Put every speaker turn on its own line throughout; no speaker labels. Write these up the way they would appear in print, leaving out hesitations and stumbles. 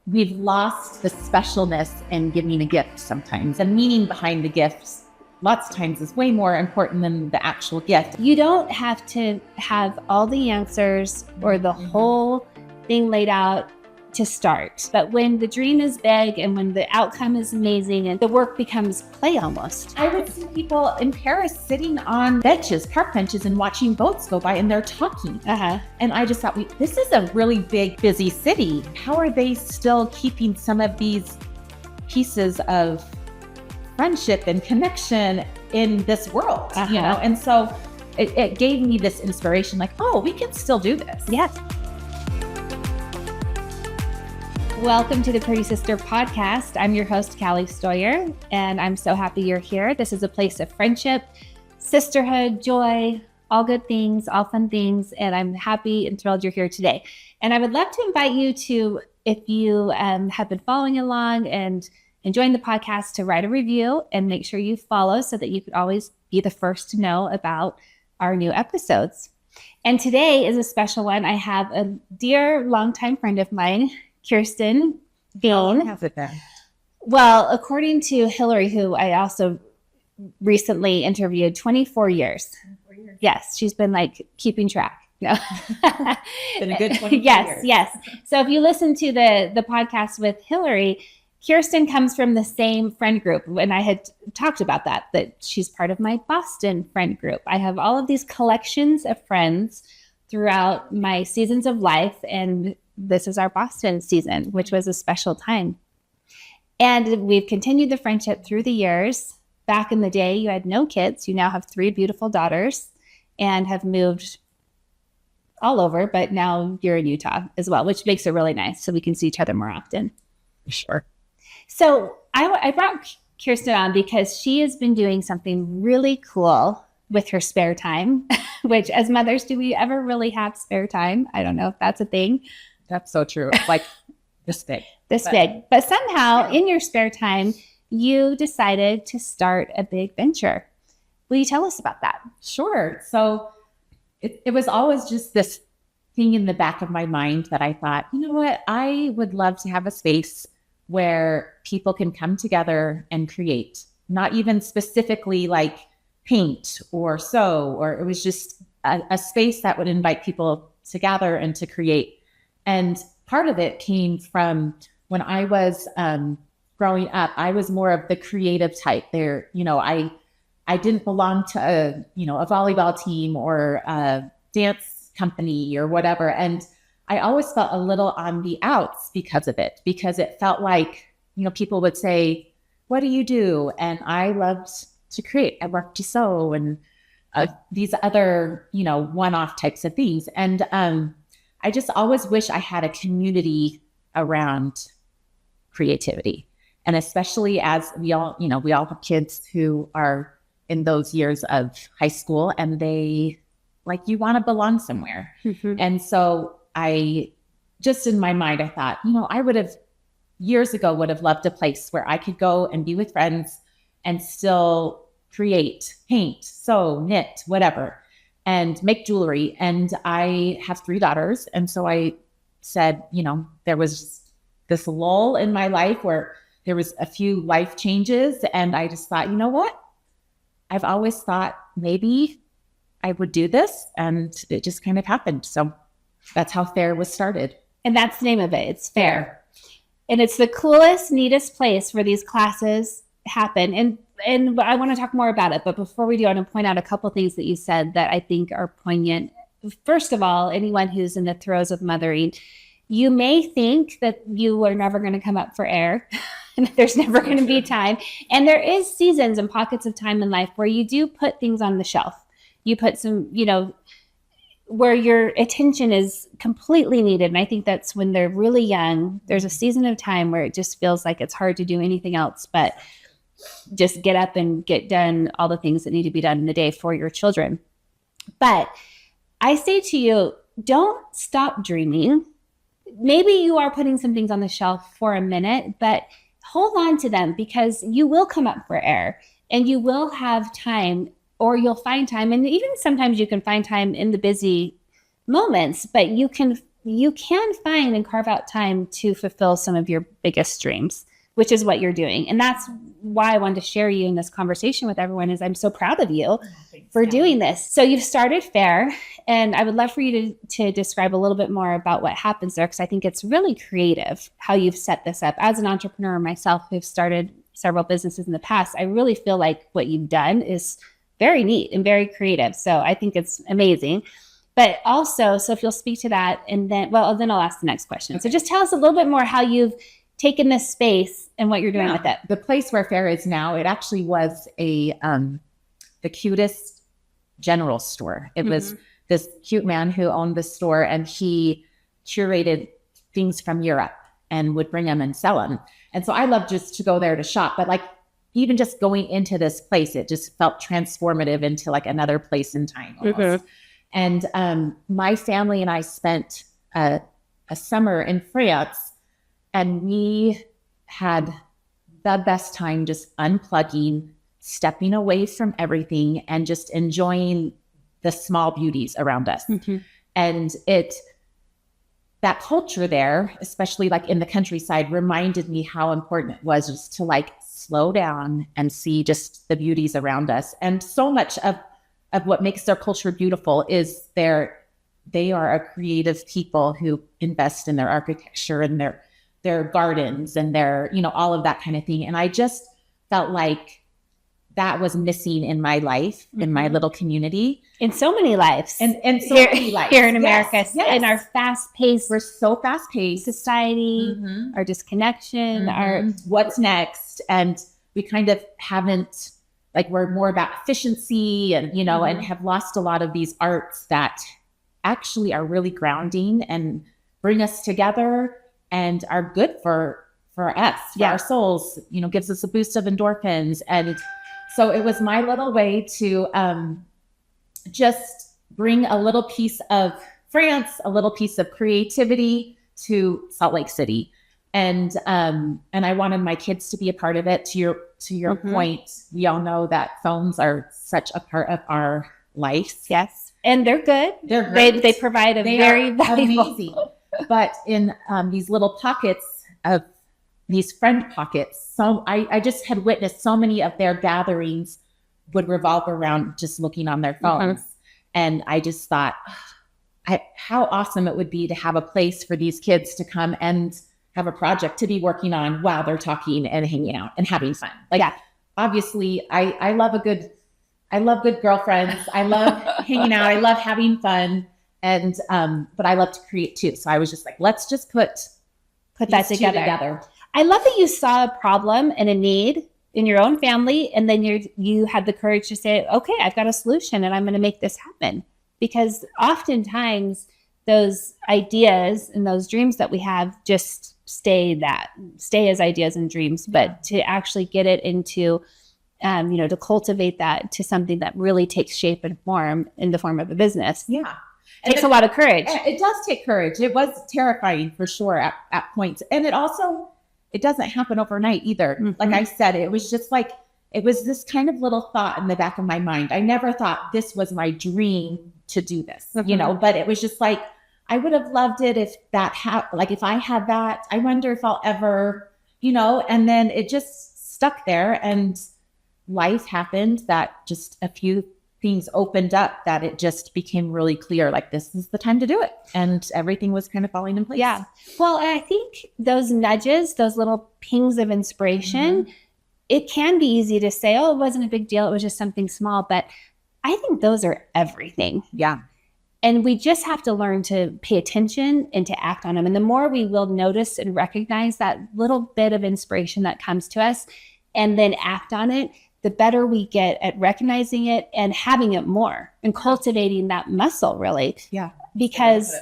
we've lost the specialness in giving a gift sometimes. The meaning behind the gifts lots of times is way more important than the actual gift.
You don't have to have all the answers or the whole thing laid out to start. But when the dream is big and when the outcome is amazing and the work becomes play almost.
I would see people in Paris sitting on benches, park benches, and watching boats go by, and they're talking. And I just thought, this is a really big, busy city. How are they still keeping some of these pieces of friendship and connection in this world? You know? And so it gave me this inspiration, like, oh, we can still do this.
Yes. Welcome to the Pretty Sister podcast. I'm your host, Callie Stoyer, and I'm so happy you're here. This is a place of friendship, sisterhood, joy, all good things, all fun things, and I'm happy and thrilled you're here today. And I would love to invite you to, if you have been following along and enjoying the podcast, to write a review and make sure you follow so that you could always be the first to know about our new episodes. And today is a special one. I have a dear longtime friend of mine, Kerstin Bean.
How long has it been?
Well, according to Hillary, who I also recently interviewed, 24 years. 24 years. Yes, she's been like keeping track. No.
Been a good 24
years.
Yes.
So if you listen to the podcast with Hillary, Kerstin comes from the same friend group. And I had talked about that she's part of my Boston friend group. I have all of these collections of friends throughout my seasons of life, and this is our Boston season, which was a special time. And we've continued the friendship through the years. Back in the day, you had no kids. You now have 3 beautiful daughters and have moved all over, but now you're in Utah as well, which makes it really nice so we can see each other more often.
Sure.
So I brought Kerstin on because she has been doing something really cool with her spare time, which as mothers, do we ever really have spare time? I don't know if that's a thing.
That's so true. Like this big.
But somehow in your spare time, you decided to start a big venture. Will you tell us about that?
Sure. So it was always just this thing in the back of my mind that I thought, you know what? I would love to have a space where people can come together and create, not even specifically like paint or sew, or it was just a space that would invite people to gather and to create. And part of it came from when I was growing up. I was more of the creative type. There, I didn't belong to a volleyball team or a dance company or whatever. And I always felt a little on the outs because of it, because it felt like, people would say, "What do you do?" And I loved to create. I loved to sew and these other, one-off types of things. And I just always wish I had a community around creativity. And especially as we all have kids who are in those years of high school, and they you want to belong somewhere. Mm-hmm. And so I just, in my mind, I thought, I would have years ago loved a place where I could go and be with friends and still create, paint, sew, knit, whatever, and make jewelry. And I have 3 daughters. And so I said, there was this lull in my life where there was a few life changes. And I just thought, you know what? I've always thought maybe I would do this. And it just kind of happened. So that's how Faire was started.
And that's the name of it. It's Faire. And it's the coolest, neatest place where these classes happen. And I want to talk more about it. But before we do, I want to point out a couple things that you said that I think are poignant. First of all, anyone who's in the throes of mothering, you may think that you are never going to come up for air and there's never going to be time. And there is seasons and pockets of time in life where you do put things on the shelf. You put some, where your attention is completely needed. And I think that's when they're really young. There's a season of time where it just feels like it's hard to do anything else but just get up and get done all the things that need to be done in the day for your children. But I say to you, don't stop dreaming. Maybe you are putting some things on the shelf for a minute, but hold on to them, because you will come up for air and you will have time, or you'll find time. And even sometimes you can find time in the busy moments, but you can you can find and carve out time to fulfill some of your biggest dreams, which is what you're doing. And that's why I wanted to share you in this conversation with everyone, is I'm so proud of you for doing this. So you've started Faire, and I would love for you to describe a little bit more about what happens there, because I think it's really creative how you've set this up. As an entrepreneur myself, who've started several businesses in the past, I really feel like what you've done is very neat and very creative. So I think it's amazing. But also, so if you'll speak to that, and then I'll ask the next question. Okay. So just tell us a little bit more how you've taken this space and what you're doing with it.
The place where Faire is now, it actually was the cutest general store. It was this cute man who owned the store, and he curated things from Europe and would bring them and sell them. And so I love just to go there to shop, but like even just going into this place, it just felt transformative into like another place in time almost. And my family and I spent a summer in France, and we had the best time just unplugging, stepping away from everything, and just enjoying the small beauties around us. And that culture there, especially like in the countryside, reminded me how important it was just to like slow down and see just the beauties around us. And so much of what makes their culture beautiful is they are a creative people who invest in their architecture and their gardens and their, all of that kind of thing. And I just felt like that was missing in my life, in my little community.
In so many lives.
And so many lives.
Here in America. Yes. In our fast-paced.
We're so fast-paced.
Society, our disconnection, our
what's next. And we kind of haven't, like, we're more about efficiency and, and have lost a lot of these arts that actually are really grounding and bring us together and are good for us, for our souls, gives us a boost of endorphins. And so it was my little way to just bring a little piece of France, a little piece of creativity to Salt Lake City. And I wanted my kids to be a part of it. To your point, we all know that phones are such a part of our life.
Yes. And they're good.
They're great.
They provide very valuable.
Amazing. But in these little pockets of these friend pockets, so I just had witnessed so many of their gatherings would revolve around just looking on their phones. And I just thought how awesome it would be to have a place for these kids to come and have a project to be working on while they're talking and hanging out and having fun. Obviously I love good girlfriends. I love hanging out. I love having fun. And, but I love to create too. So I was just like, let's just put
that together. I love that you saw a problem and a need in your own family. And then you had the courage to say, okay, I've got a solution and I'm going to make this happen. Because oftentimes those ideas and those dreams that we have just stay as ideas and dreams, but to actually get it into, to cultivate that to something that really takes shape and form in the form of a business.
Yeah.
Takes a lot of courage.
It does take courage. It was terrifying for sure at points. And it doesn't happen overnight either. Like I said, it was just like, it was this kind of little thought in the back of my mind. I never thought this was my dream to do this, but it was just like, I would have loved it if if I had that. I wonder if I'll ever, and then it just stuck there, and life happened that just a few things opened up that it just became really clear, like this is the time to do it. And everything was kind of falling in place.
Yeah. Well, I think those nudges, those little pings of inspiration, it can be easy to say, oh, it wasn't a big deal. It was just something small. But I think those are everything.
Yeah.
And we just have to learn to pay attention and to act on them. And the more we will notice and recognize that little bit of inspiration that comes to us and then act on it, the better we get at recognizing it and having it more and cultivating that muscle, really.
Yeah.
Because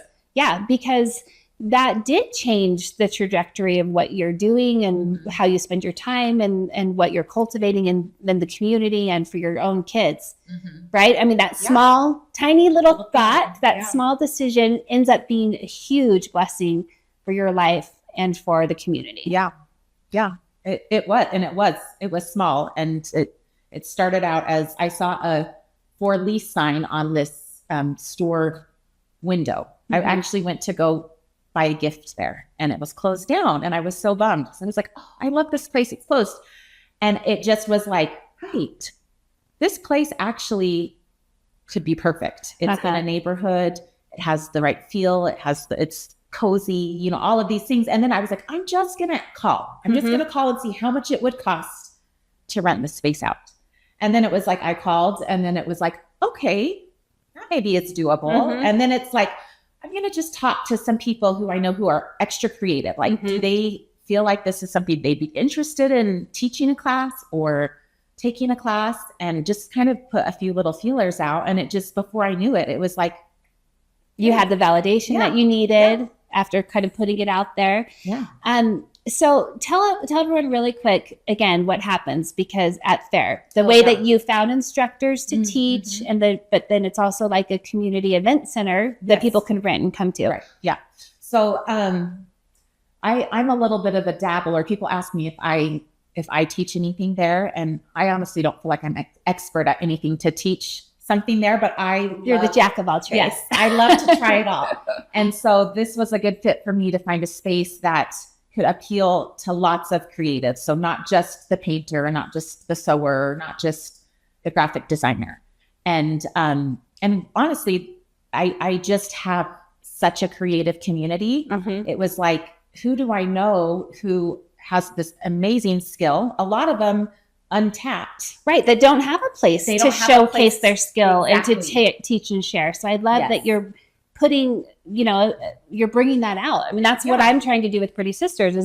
that did change the trajectory of what you're doing and how you spend your time and what you're cultivating in the community and for your own kids, right? I mean, that small, tiny little thought, that small decision ends up being a huge blessing for your life and for the community.
Yeah. Yeah. It was small, and it started out as I saw a for lease sign on this store window. I actually went to go buy a gift there, and it was closed down. And I was so bummed. So I was like, oh, I love this place. It's closed. And it just was like, right, this place actually could be perfect. It's in a neighborhood. It has the right feel. It's cozy, you know, all of these things. And then I was like, I'm just going to call. I'm just going to call and see how much it would cost to rent the space out. And then it was like, I called, and then it was like, okay, maybe it's doable. And then it's like, I'm going to just talk to some people who I know who are extra creative. Like, do they feel like this is something they'd be interested in teaching a class or taking a class, and just kind of put a few little feelers out. And it just, before I knew it, it was like,
you had the validation that you needed after kind of putting it out there. So tell everyone really quick again what happens, because at Faire, the way that you found instructors to teach, but then it's also like a community event center that people can rent and come to.
Right. Yeah. So I'm a little bit of a dabbler. People ask me if I teach anything there, and I honestly don't feel like I'm expert at anything to teach something there, but
you're the jack of all trades.
Yes, I love to try it all. And so this was a good fit for me to find a space that could appeal to lots of creatives. So not just the painter, not just the sewer, not just the graphic designer. And honestly, I just have such a creative community. It was like, who do I know who has this amazing skill? A lot of them untapped.
Right, that don't have a place to showcase their skill and to teach and share. So I love that you're putting, you're bringing that out. I mean, that's what I'm trying to do with Pretty Sisters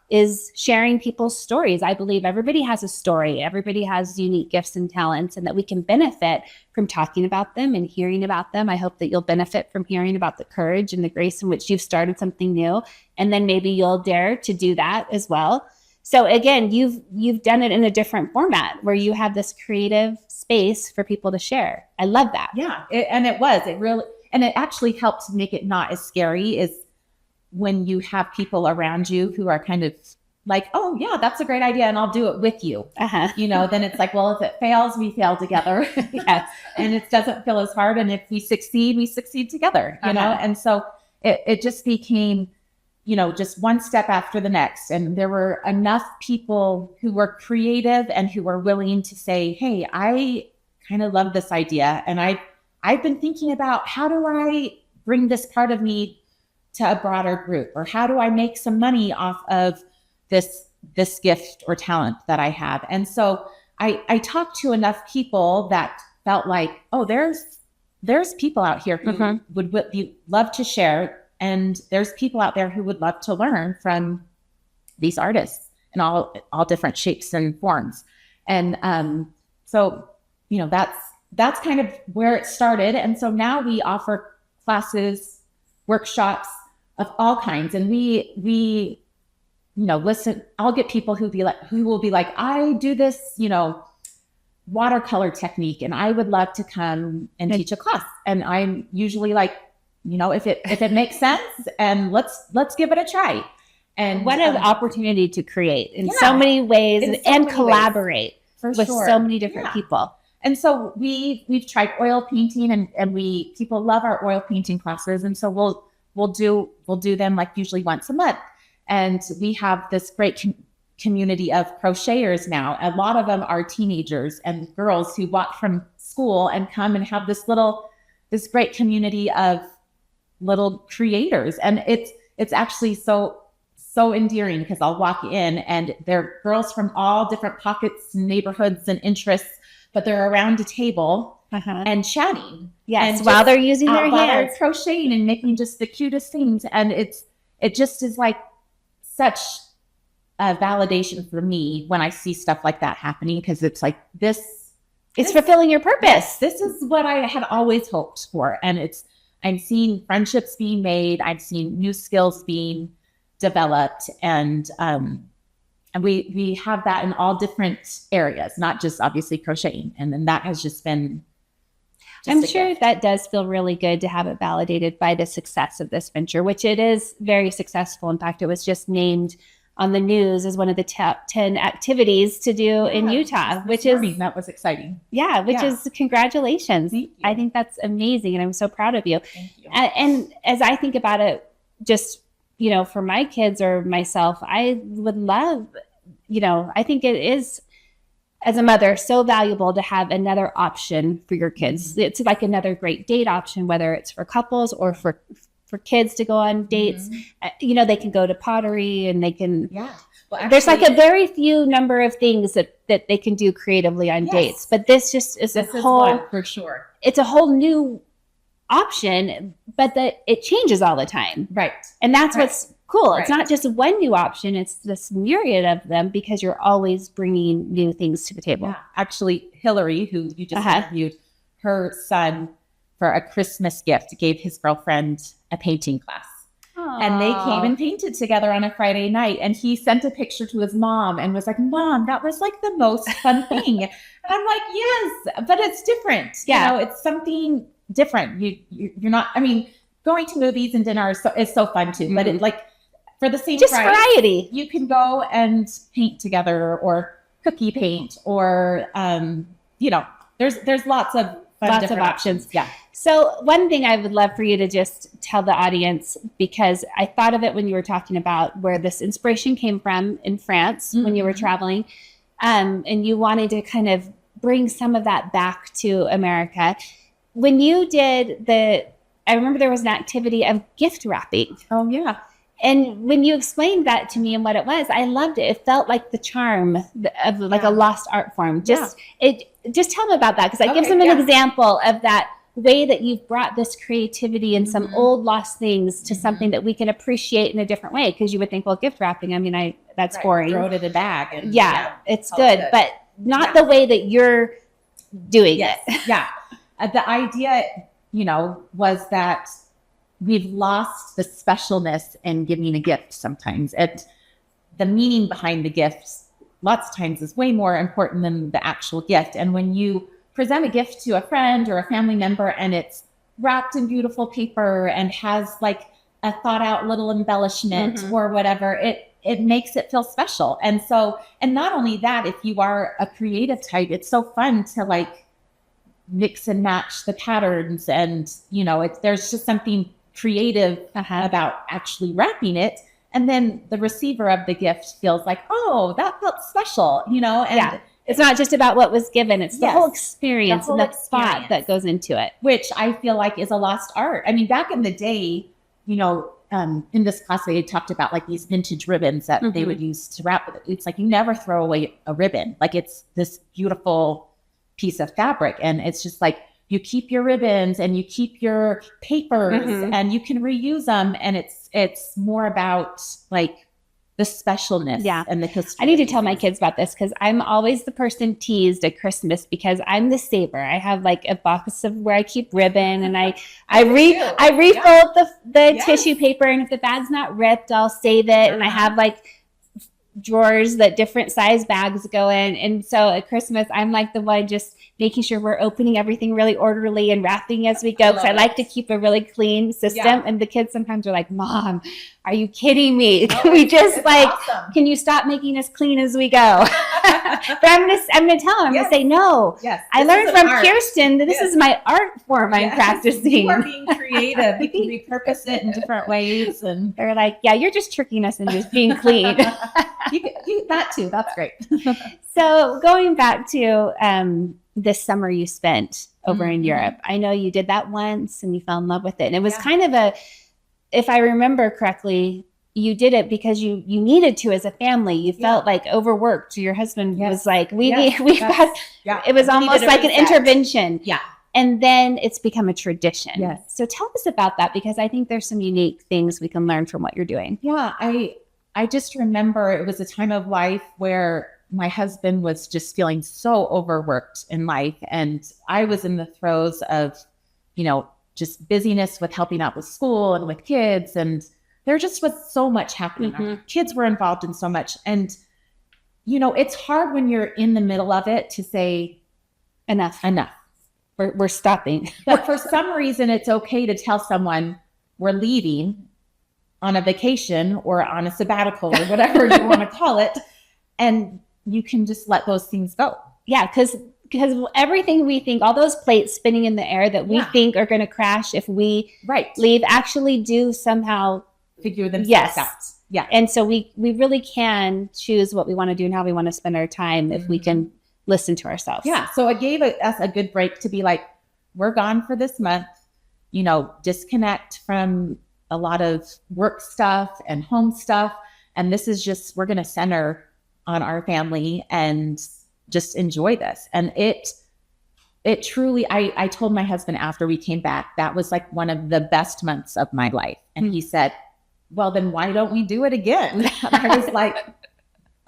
is sharing people's stories. I believe everybody has a story. Everybody has unique gifts and talents, and that we can benefit from talking about them and hearing about them. I hope that you'll benefit from hearing about the courage and the grace in which you've started something new. And then maybe you'll dare to do that as well. So again, you've done it in a different format where you have this creative space for people to share. I love that.
Yeah. It actually helps make it not as scary as when you have people around you who are kind of like, oh yeah, that's a great idea, and I'll do it with you. Then it's like, well, if it fails, we fail together. And it doesn't feel as hard. And if we succeed together, you know? And so it just became, just one step after the next. And there were enough people who were creative and who were willing to say, hey, I kind of love this idea. And I've been thinking about, how do I bring this part of me to a broader group? Or how do I make some money off of this gift or talent that I have? And so I talked to enough people that felt like, oh, there's people out here who would love to share. And there's people out there who would love to learn from these artists in all different shapes and forms. And so, that's kind of where it started. And so now we offer classes, workshops of all kinds. And we listen, I'll get people who will be like, I do this, watercolor technique, and I would love to come and teach a class. And I'm usually like, if it makes sense, and let's give it a try. And
what an opportunity to create in so many ways and collaborate with so many different people.
And so we've tried oil painting, and people love our oil painting classes. And so we'll do them like usually once a month. And we have this great community of crocheters now. A lot of them are teenagers and girls who walk from school and come and have this great community of little creators. And it's actually so endearing, because I'll walk in and they're girls from all different pockets, neighborhoods, and interests, but they're around a table and chatting.
Yes, while they're using their
while
hands,
they're crocheting and making just the cutest things. And it just is like such a validation for me when I see stuff like that happening, because it's like this
fulfilling your purpose.
Yes, this is what I had always hoped for. And I'm seeing friendships being made. I've seen new skills being developed, and we have that in all different areas, not just obviously crocheting. And then that has just been.
I'm sure that does feel really good to have it validated by the success of this venture, which it is very successful. In fact, it was just named on the news as one of the top 10 activities to do in Utah,
that was exciting.
Yeah, which is congratulations.
Thank you.
I think that's amazing, and I'm so proud of you.
Thank you.
And as I think about it, just for my kids or myself, I would love, I think it is, as a mother, so valuable to have another option for your kids. Mm-hmm. It's like another great date option, whether it's for couples or for kids to go on dates. Mm-hmm. They can go to pottery and they can, well, actually, there's like a very few number of things that they can do creatively on dates, but this just is one,
for sure.
It's a whole new option, but that it changes all the time.
Right.
And that's what's cool. Right. It's not just one new option. It's this myriad of them because you're always bringing new things to the table.
Yeah. Actually, Hillary, who you just interviewed, her son for a Christmas gift gave his girlfriend a painting class. Aww. And they came and painted together on a Friday night. And he sent a picture to his mom and was like, Mom, that was like the most fun thing. And I'm like, yes, but it's different.
Yeah.
It's something different. You're not, going to movies and dinner is so fun too. Mm-hmm. But it like for the same
just
price,
variety.
You can go and paint together or cookie paint or, there's lots of options. Yeah.
So one thing I would love for you to just tell the audience, because I thought of it when you were talking about where this inspiration came from in France when you were traveling, and you wanted to kind of bring some of that back to America. When you did I remember there was an activity of gift wrapping.
Oh, yeah.
And when you explained that to me and what it was, I loved it. It felt like the charm of like a lost art form. Just tell me about that, because that gives them an example of that way that you've brought this creativity and some old lost things to something that we can appreciate in a different way. Because you would think, well, gift wrapping, that's boring.
Throw it in a bag. And,
it's good, but not the way that you're doing it.
Yeah. The idea, was that we've lost the specialness in giving a gift sometimes. The meaning behind the gifts lots of times is way more important than the actual gift. And when you present a gift to a friend or a family member and it's wrapped in beautiful paper and has like a thought out little embellishment or whatever, it makes it feel special. And not only that, if you are a creative type, it's so fun to like mix and match the patterns. And, there's just something creative about actually wrapping it. And then the receiver of the gift feels like, oh, that felt special, and
it's not just about what was given. It's the whole experience and the thought that goes into it.
Which I feel like is a lost art. Back in the day, in this class, they talked about like these vintage ribbons that they would use to wrap with it. It's like you never throw away a ribbon. Like it's this beautiful piece of fabric. And it's just like you keep your ribbons and you keep your papers and you can reuse them. And it's more about like the specialness and the history.
I need to tell my kids about this because I'm always the person teased at Christmas because I'm the saver. I have like a box of where I keep ribbon and I refold the tissue paper, and if the bag's not ripped, I'll save it. And I have like drawers that different size bags go in. And so at Christmas, I'm like the one just making sure we're opening everything really orderly and wrapping as we go. Because I like to keep a really clean system. Yeah. And the kids sometimes are like, Mom, are you kidding me? Can we just awesome. Can you stop making us clean as we go? But I'm gonna tell them, I'm gonna say, no.
Yes.
I learned from Kerstin that this is my art form I'm practicing.
You are being creative. You can repurpose it in different ways. And
they're like, yeah, you're just tricking us into just being clean.
you that too. That's great.
So going back to this summer you spent over in Europe, I know you did that once and you fell in love with it. And it was kind of if I remember correctly, you did it because you needed to as a family. You felt like overworked. Your husband was like, it was almost like an intervention.
Yeah.
And then it's become a tradition.
Yes.
So tell us about that, because I think there's some unique things we can learn from what you're doing.
Yeah. I just remember it was a time of life where my husband was just feeling so overworked in life. And I was in the throes of, just busyness with helping out with school and with kids. And there just was so much happening. Our kids were involved in so much. And, it's hard when you're in the middle of it to say,
enough. We're stopping.
But for some reason, it's okay to tell someone we're leaving on a vacation or on a sabbatical or whatever you want to call it. And you can just let those things go.
Yeah, because everything we think, all those plates spinning in the air that we think are going to crash if we leave, actually do somehow
figure themselves
Yes.
out. Yeah.
And so we really can choose what we want to do and how we want to spend our time if we can listen to ourselves.
Yeah. So it gave us a good break to be like, we're gone for this month, you know, disconnect from a lot of work stuff and home stuff. And this is just, we're going to center on our family and just enjoy this. And it truly, I told my husband after we came back, that was like one of the best months of my life. And he said, well, then why don't we do it again? And I was like,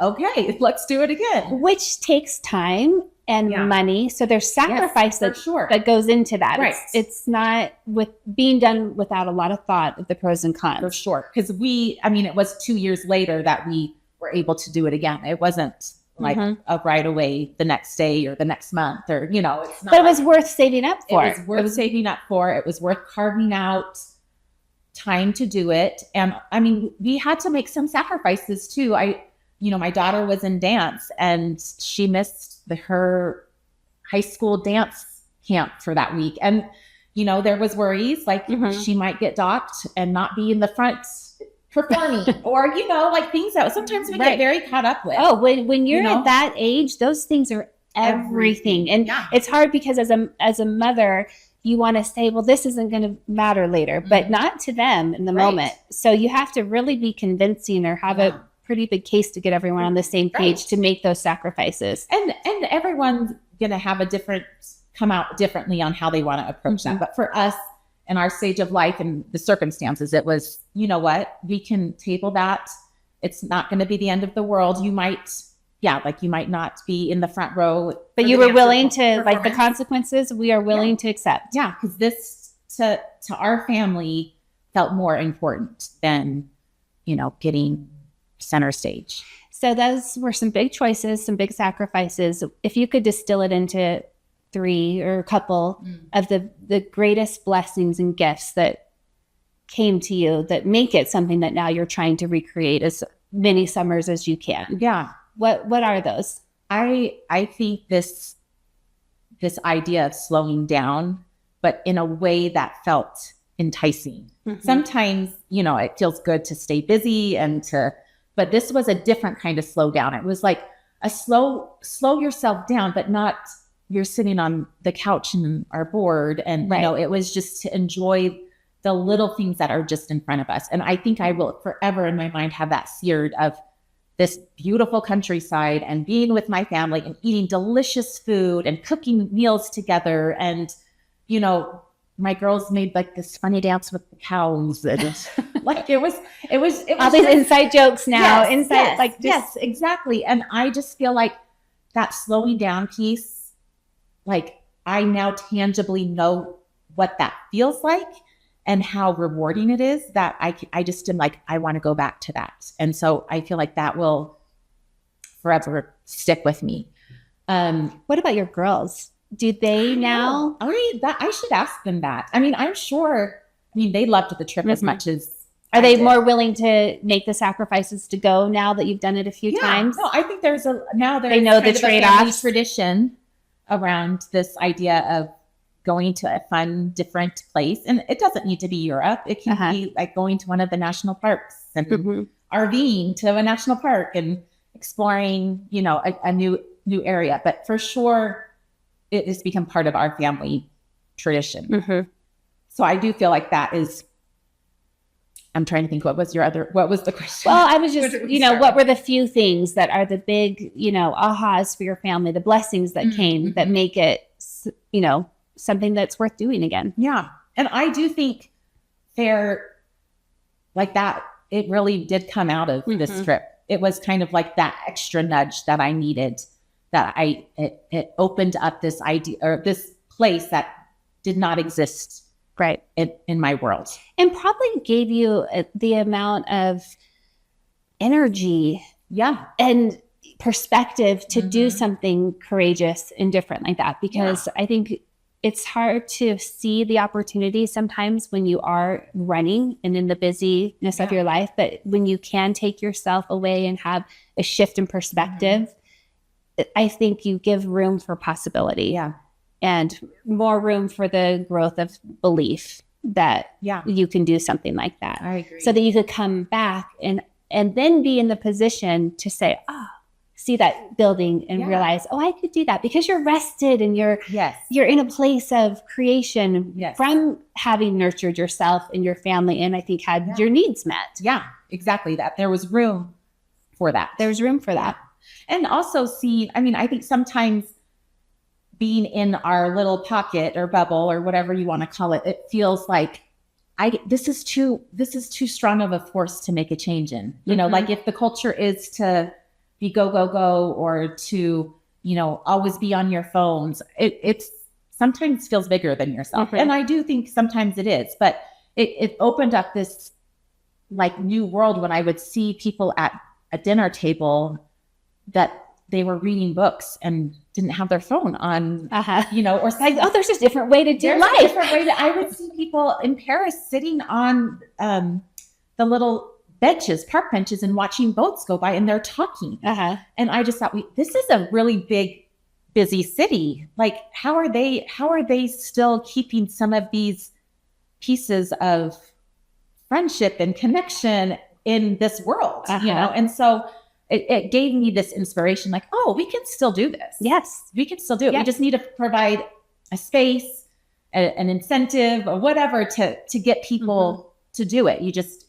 okay, let's do it again.
Which takes time and money. So there's sacrifice that goes into that.
Right.
It's not with being done without a lot of thought of the pros and cons.
For sure. Because it was 2 years later that we were able to do it again. It wasn't like a right away the next day or the next month or, you know, it's not.
But it was worth saving up for.
It was worth saving up for. It was worth carving out time to do it. And I mean, we had to make some sacrifices too. My daughter was in dance and she missed her high school dance camp for that week. And, you know, there was worries like she might get docked and not be in the front performing or, you know, like things that sometimes we get very caught up with.
Oh, when you're at that age, those things are everything. And it's hard because as a mother, you want to say, well, this isn't going to matter later, but not to them in the moment. So you have to really be convincing or have a pretty big case to get everyone on the same page to make those sacrifices.
And everyone's going to have come out differently on how they want to approach that. But for us in our stage of life and the circumstances, it was, you know what, we can table that. It's not going to be the end of the world. You might not be in the front row.
But you were willing to, like the consequences, we are willing to accept.
Yeah, because this to our family felt more important than, you know, getting center stage.
So those were some big choices, some big sacrifices. If you could distill it into 3 or a couple of the greatest blessings and gifts that came to you that make it something that now you're trying to recreate as many summers as you can.
Yeah.
What are those?
I think this idea of slowing down, but in a way that felt enticing. Sometimes, you know, it feels good to stay busy but this was a different kind of slow down. It was like a slow yourself down, but not you're sitting on the couch and are bored. And, you know, it was just to enjoy the little things that are just in front of us. And I think I will forever in my mind have that seared of this beautiful countryside and being with my family and eating delicious food and cooking meals together. And, you know, my girls made like this funny dance with the cows. And like it was
all these inside jokes now.
Yes, exactly. And I just feel like that slowing down piece, like I now tangibly know what that feels like and how rewarding it is that I just am like, I want to go back to that. And so I feel like that will forever stick with me.
What about your girls? Do they now?
I should ask them that. I mean, I'm sure, they loved the trip as much as
Are they more willing to make the sacrifices to go now that you've done it a few times?
No, I think there's
they know the trade-offs.
Tradition around this idea of going to a fun, different place. And it doesn't need to be Europe. It can be like going to one of the national parks and RVing to a national park and exploring, you know, a new area. But for sure, it has become part of our family tradition. So I do feel like that is, I'm trying to think, what was the question?
Well, I was just, what were the few things that are the big, ahas for your family, the blessings that came that make it, something that's worth doing again.
Yeah. And I do think Faire, like that, it really did come out of this trip. It was kind of like that extra nudge that I needed, that it opened up this idea or this place that did not exist in my world.
And probably gave you the amount of energy and perspective to do something courageous and different like that. Because I think it's hard to see the opportunity sometimes when you are running and in the busyness of your life. But when you can take yourself away and have a shift in perspective, I think you give room for possibility. Yeah. And more room for the growth of belief that
Yeah.
you can do something like that.
I agree.
So that you could come back and then be in the position to say, see that building and realize, I could do that, because you're rested and you're in a place of creation from having nurtured yourself and your family, and I think had your needs met.
Yeah, exactly that. There was room for that.
There's room for that.
And also I think sometimes being in our little pocket or bubble or whatever you want to call it, it feels like this is too strong of a force to make a change in. You know, like if the culture is to be go, go, go, or to, always be on your phones, it's sometimes feels bigger than yourself. And I do think sometimes it is, but it opened up this like new world when I would see people at a dinner table that they were reading books and didn't have their phone on, or saying,
there's a different way to do life.
A different way I would see people in Paris sitting on the little benches, park benches, and watching boats go by, and they're talking. And I just thought, this is a really big, busy city. Like, how are they still keeping some of these pieces of friendship and connection in this world? And so it gave me this inspiration, like, we can still do this.
Yes.
We can still do it.
Yes.
We just need to provide a space, an incentive, or whatever to get people to do it.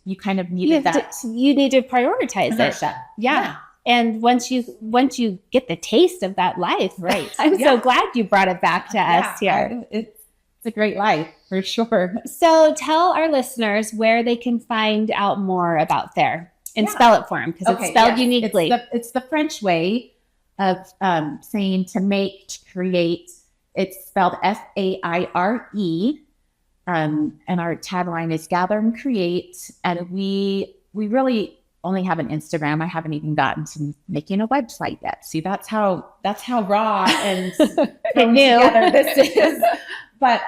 You kind of needed that.
You need to prioritize it. Yeah. And once you get the taste of that life,
right?
I'm so glad you brought it back to us here.
It's a great life for sure.
So tell our listeners where they can find out more about Faire. And spell it for them, because it's spelled uniquely.
It's the French way of saying to make, to create. It's spelled Faire. And our tagline is gather and create. And we really only have an Instagram. I haven't even gotten to making a website yet. See, that's how raw and new this is. But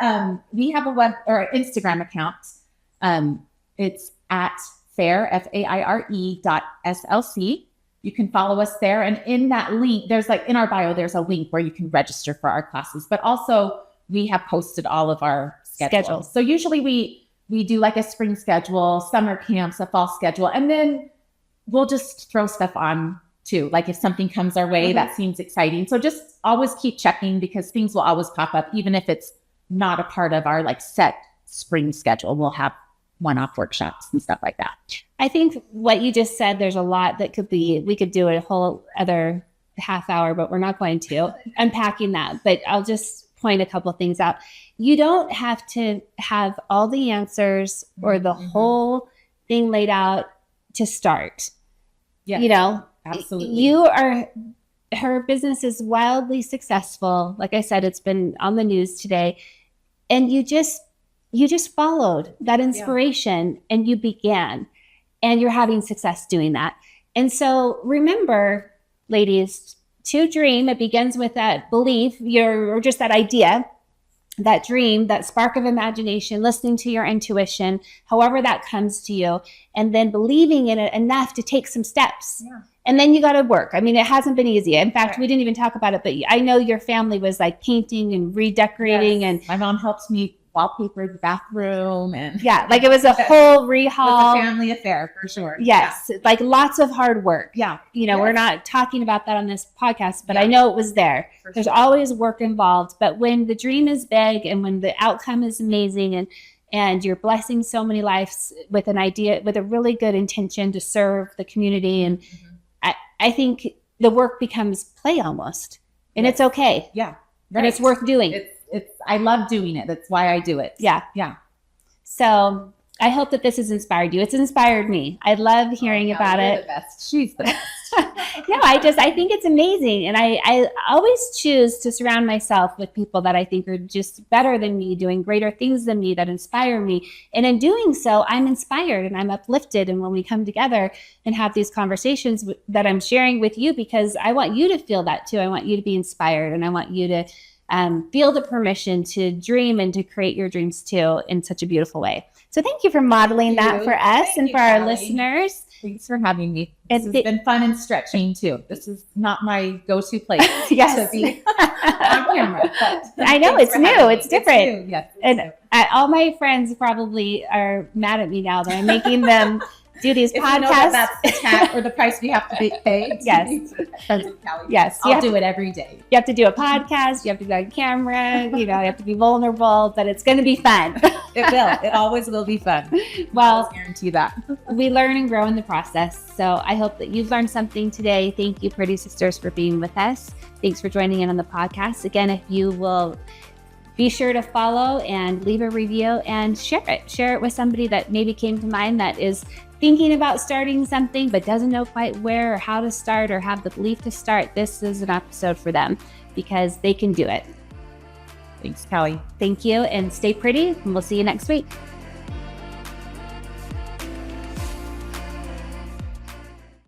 we have a web or Instagram account. It's at Faire, FAIRE.SLC. You can follow us there. And in that link, in our bio, there's a link where you can register for our classes. But also we have posted all of our schedules. So usually we do like a spring schedule, summer camps, a fall schedule, and then we'll just throw stuff on too. Like if something comes our way that seems exciting. So just always keep checking, because things will always pop up, even if it's not a part of our like set spring schedule. We'll have one-off workshops and stuff like that.
I think what you just said, there's a lot that we could do a whole other half hour, but we're not going to unpacking that. But I'll just point a couple things out. You don't have to have all the answers or the whole thing laid out to start.
Yeah, absolutely.
Her business is wildly successful. Like I said, it's been on the news today, and you just followed that inspiration and you began, and you're having success doing that. And so remember, ladies, to dream, it begins with that belief, or just that idea, that dream, that spark of imagination, listening to your intuition, however that comes to you, and then believing in it enough to take some steps. Yeah. And then you got to work. I mean, it hasn't been easy. In fact, we didn't even talk about it, but I know your family was like painting and redecorating. And
my mom helped me wallpaper the bathroom, and
like it was a whole rehaul.
It was a family affair for sure.
Yes, like lots of hard work.
Yeah,
we're not talking about that on this podcast, but I know it was there. There's always work involved, but when the dream is big and when the outcome is amazing, and you're blessing so many lives with an idea, with a really good intention to serve the community, and I think the work becomes play almost, and it's okay.
Yeah,
and it's worth doing.
I love doing it. That's why I do it.
Yeah. So I hope that this has inspired you. It's inspired me. I love hearing about it.
The best. She's the best.
No, I think it's amazing. And I always choose to surround myself with people that I think are just better than me, doing greater things than me, that inspire me. And in doing so, I'm inspired and I'm uplifted. And when we come together and have these conversations that I'm sharing with you, because I want you to feel that too. I want you to be inspired, and I want you to feel the permission to dream and to create your dreams too in such a beautiful way. So thank you for modeling that for us and for our listeners.
Thanks for having me. This has been fun and stretching too. This is not my go-to place to be on camera. But
I know it's new. It's different.
Yes.
And All my friends probably are mad at me now that I'm making them do these
if
podcasts.
You know that's the tax or the price we have to pay.
Yes. Yes.
I'll do it every day.
You have to do a podcast. You have to be on camera. You have to be vulnerable, but it's going to be fun.
It will. It always will be fun.
Well,
I guarantee that.
We learn and grow in the process. So I hope that you've learned something today. Thank you, Pretty Sisters, for being with us. Thanks for joining in on the podcast. Again, if you will be sure to follow and leave a review and share it. Share it with somebody that maybe came to mind that is thinking about starting something but doesn't know quite where or how to start or have the belief to start. This is an episode for them because they can do it.
Thanks, Kelly.
Thank you, and stay pretty, and we'll see you next week.